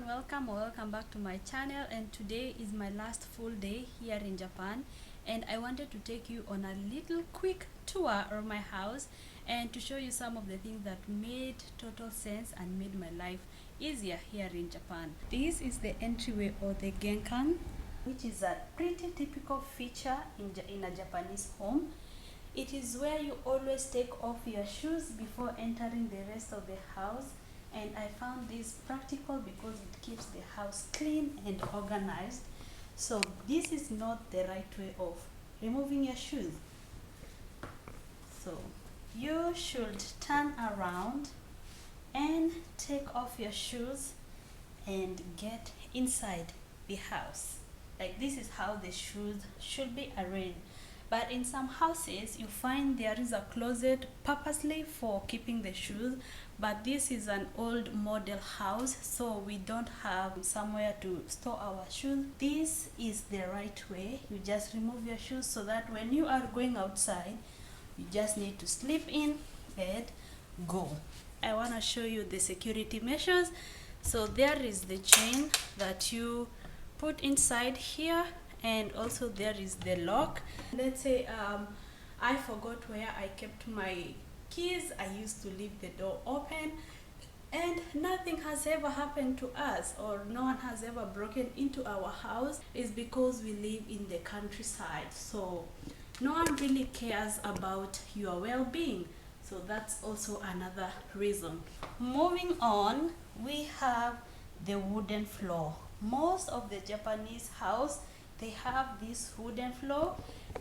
welcome or welcome back to my channel. And today is my last full day here in Japan, and I wanted to take you on a little quick tour of my house and to show you some of the things that made total sense and made my life easier here in Japan. This is the entryway or the genkan, which is a pretty typical feature in a Japanese home. It is where you always take off your shoes before entering the rest of the house, and I found this practical because it keeps the house clean and organized. So this is not the right way of removing your shoes. So you should turn around and take off your shoes and get inside the house. Like, this is how the shoes should be arranged. But in some houses you find there is a closet purposely for keeping the shoes, but this is an old model house, so we don't have somewhere to store our shoes. This is the right way. You just remove your shoes so that when you are going outside, you just need to slip in and go. I want to show you the security measures. So there is the chain that you put inside here, and also there is the lock. Let's say I forgot where I kept my keys. I used to leave the door open, and nothing has ever happened to us, or no one has ever broken into our house. Is because we live in the countryside, so no one really cares about your well-being. So that's also another reason. Moving on, we have the wooden floor. Most of the Japanese house, they have this wooden floor,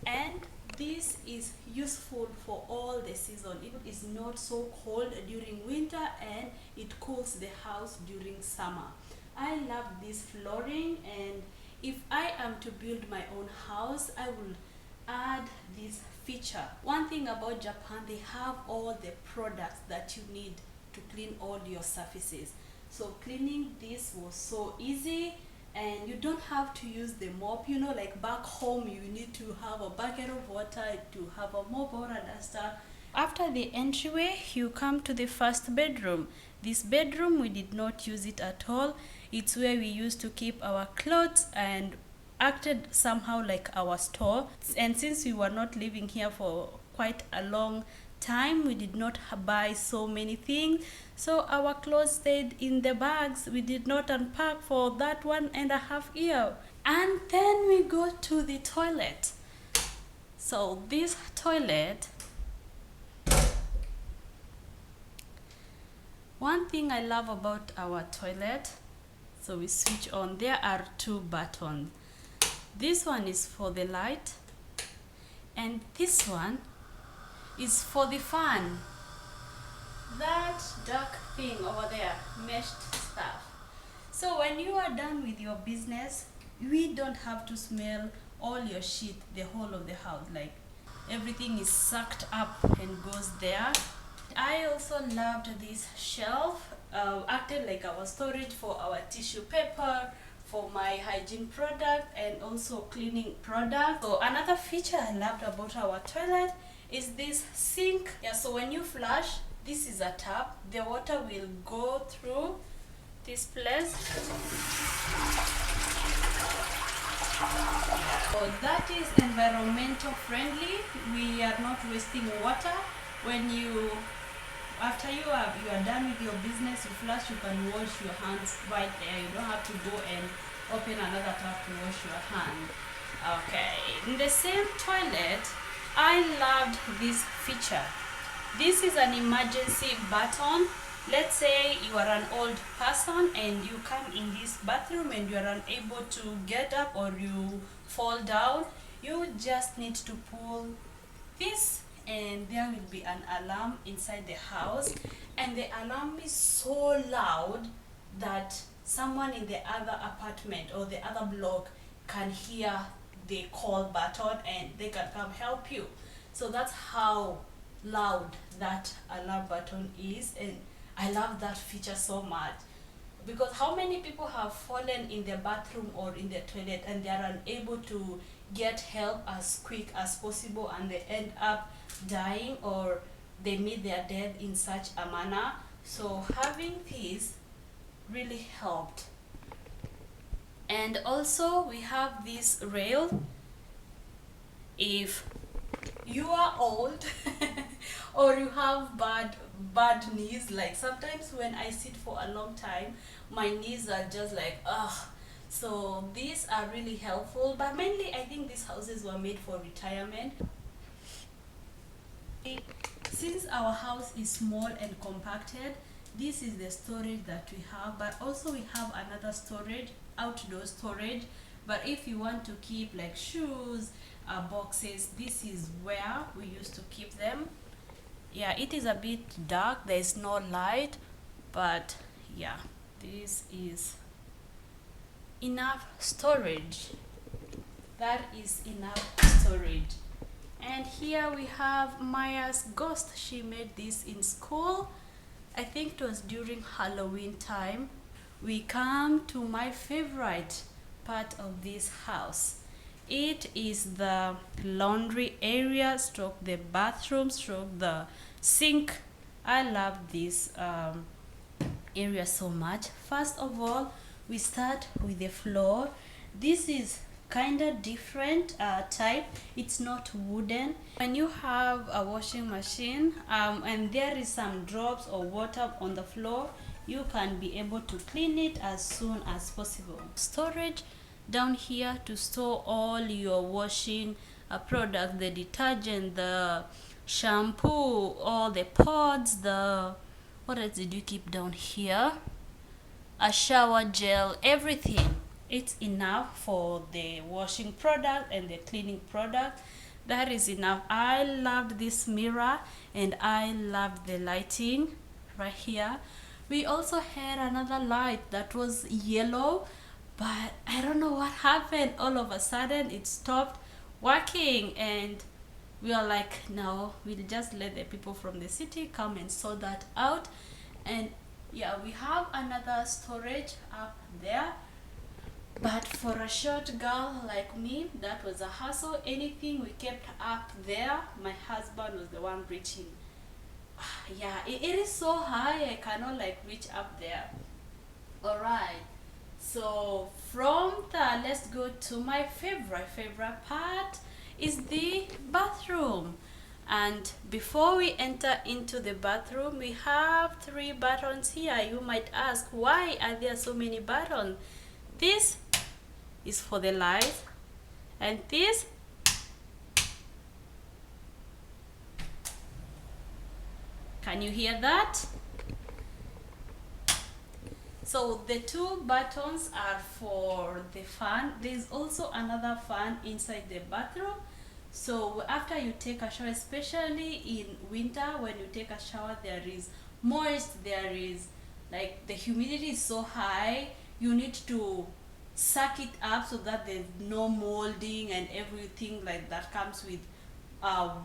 and this is useful for all the season. It is not so cold during winter, and it cools the house during summer. I love this flooring, and if I am to build my own house, I will add this feature. One thing about Japan, they have all the products that you need to clean all your surfaces. So cleaning this was so easy, and you don't have to use the mop. You know, like back home you need to have a bucket of water to have a mop or a duster. After the entryway, you come to the first bedroom. This bedroom, we did not use it at all. It's where we used to keep our clothes and acted somehow like our store. And since we were not living here for quite a long time, we did not buy so many things, so our clothes stayed in the bags. We did not unpack for that 1.5 years. And then we go to the toilet. So this toilet, one thing I love about our toilet, so we switch on, there are two buttons. This one is for the light, and this one is for the fan. That dark thing over there, meshed stuff. So when you are done with your business, we don't have to smell all your shit, the whole of the house. Like, everything is sucked up and goes there. I also loved this shelf. Acted like our storage for our tissue paper, for my hygiene product, and also cleaning product. So another feature I loved about our toilet is this sink. Yeah, so when you flush, this is a tap. The water will go through this place. So that is environmental friendly. We are not wasting water. When after you are done with your business, you flush, you can wash your hands right there. You don't have to go and open another tap to wash your hand. Okay, in the same toilet, I loved this feature. This is an emergency button. Let's say you are an old person and you come in this bathroom and you are unable to get up, or you fall down. You just need to pull this, and there will be an alarm inside the house, and the alarm is so loud that someone in the other apartment or the other block can hear the call button, and they can come help you. So that's how loud that alarm button is, and I love that feature so much, because how many people have fallen in the bathroom or in the toilet and they are unable to get help as quick as possible, and they end up dying, or they meet their death in such a manner. So having this really helped. And also we have this rail. If you are old or you have bad knees, like sometimes when I sit for a long time my knees are just like ugh, so these are really helpful. But mainly I think these houses were made for retirement. Since our house is small and compacted, this is the storage that we have, but also we have another storage, outdoor storage. But if you want to keep like shoes, boxes, this is where we used to keep them. Yeah, it is a bit dark, there is no light, but yeah, this is enough storage. That is enough storage. And here we have Maya's ghost. She made this in school. I think it was during Halloween time. We come to my favorite part of this house. It is the laundry area stroke the bathroom stroke the sink. I love this area so much. First of all, we start with the floor. This is kind of different type. It's not wooden. When you have a washing machine and there is some drops or water on the floor, you can be able to clean it as soon as possible. Storage down here to store all your washing products, the detergent, the shampoo, all the pods, the what else did you keep down here, a shower gel, everything. It's enough for the washing product and the cleaning product. That is enough. I loved this mirror and I loved the lighting right here. We also had another light that was yellow, but I don't know what happened. All of a sudden it stopped working, and we are like, no, we'll just let the people from the city come and sort that out. And yeah, we have another storage up there, but for a short girl like me, that was a hassle. Anything we kept up there, my husband was the one reaching. Yeah, it is so high, I cannot like reach up there. All right, so from there, let's go to my favorite part is the bathroom. And before we enter into the bathroom, we have 3 buttons here. You might ask, why are there so many buttons? This is for the light, and this can you hear that? So the 2 buttons are for the fan. There's also another fan inside the bathroom. So after you take a shower, especially in winter, when you take a shower, there is moist, there is like the humidity is so high, you need to suck it up so that there's no molding and everything like that comes with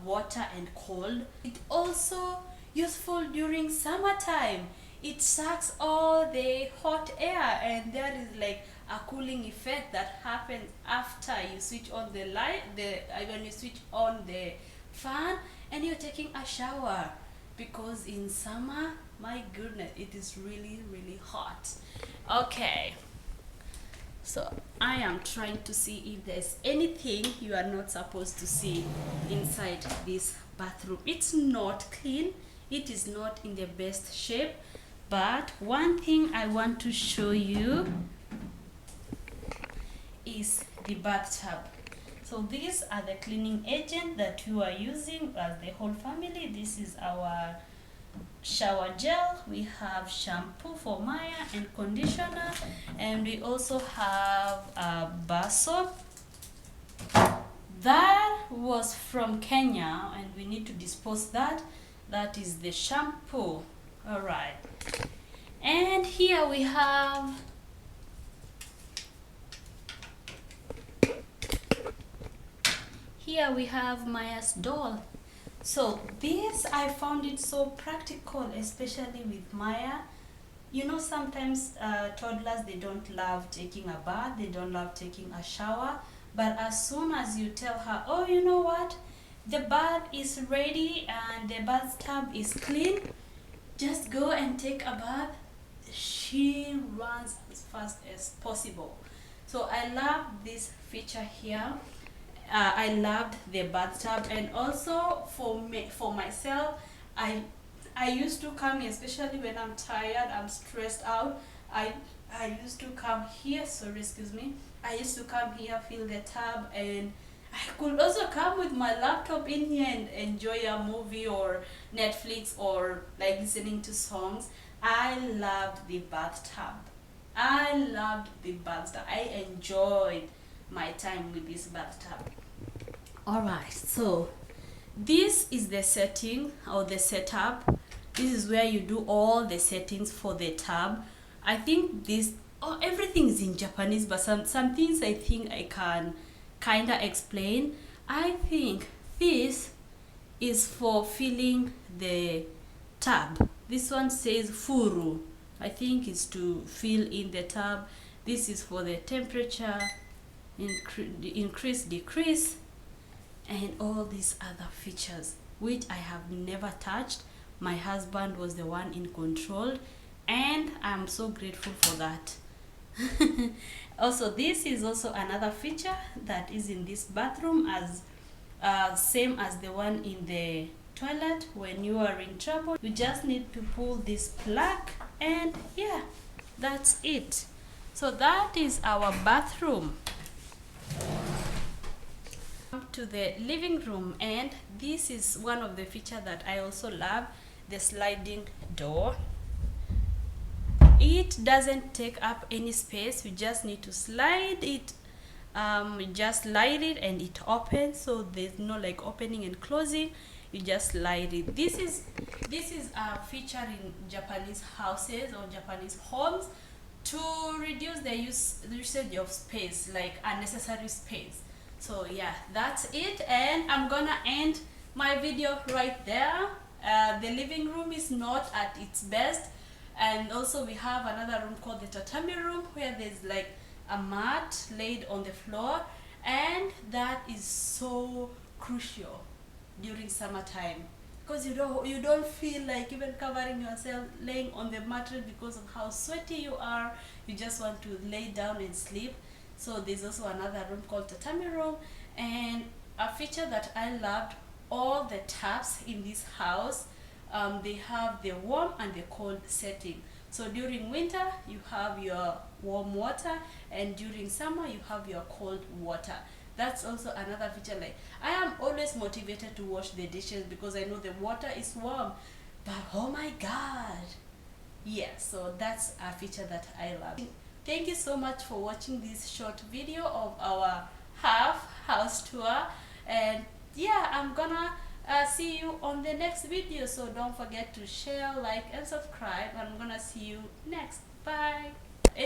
water and cold. It also useful during summertime. It sucks all the hot air, and there is like a cooling effect that happens after you switch on the light, when you switch on the fan and you're taking a shower, because in summer, my goodness, it is really hot. Okay, so I am trying to see if there's anything you are not supposed to see inside this bathroom. It's not clean, it is not in the best shape, but one thing I want to show you is the bathtub. So these are the cleaning agent that you are using as the whole family. This is our shower gel, we have shampoo for Maya and conditioner, and we also have a bar soap that was from Kenya, and we need to dispose that. That is the shampoo. All right, and here we have Maya's doll. So this, I found it so practical, especially with Maya. You know, sometimes toddlers, they don't love taking a bath, they don't love taking a shower, but as soon as you tell her, oh, you know what, the bath is ready and the bathtub is clean, just go and take a bath, she runs as fast as possible. So I love this feature here. I loved the bathtub, and also for myself, I I used to come here, especially when I'm tired, I'm stressed out. I I used to come here. Sorry, excuse me. I used to come here, fill the tub, and I could also come with my laptop in here and enjoy a movie or Netflix or like listening to songs. I loved the bathtub. I loved the bathtub. I enjoyed my time with this bathtub. Alright, so this is the setting or the setup. This is where you do all the settings for the tub. I think this, oh, everything is in Japanese, but some things I think I can kinda explain. I think this is for filling the tub. This one says furu. I think it's to fill in the tub. This is for the temperature, increase, decrease, and all these other features which I have never touched. My husband was the one in control, and I'm so grateful for that. Also, this is also another feature that is in this bathroom, as same as the one in the toilet. When you are in trouble, you just need to pull this plug, and yeah, that's it. So that is our bathroom. To the living room, and this is one of the features that I also love, the sliding door. It doesn't take up any space. You just need to slide it, you just slide it and it opens, so there's no like opening and closing. You just slide it. This is a feature in Japanese houses or Japanese homes to reduce the usage of space, like unnecessary space. So yeah, that's it, and I'm gonna end my video right there. The living room is not at its best, and also we have another room called the tatami room, where there's like a mat laid on the floor, and that is so crucial during summertime, because you don't feel like even covering yourself laying on the mattress because of how sweaty you are. You just want to lay down and sleep. So there's also another room called tatami room, and a feature that I loved, all the taps in this house, they have the warm and the cold setting. So during winter you have your warm water, and during summer you have your cold water. That's also another feature. Like, I am always motivated to wash the dishes because I know the water is warm, but oh my god, yeah. So that's a feature that I love. Thank you so much for watching this short video of our half house tour, and yeah, I'm gonna see you on the next video. So don't forget to share, like, and subscribe, and I'm gonna see you next. Bye.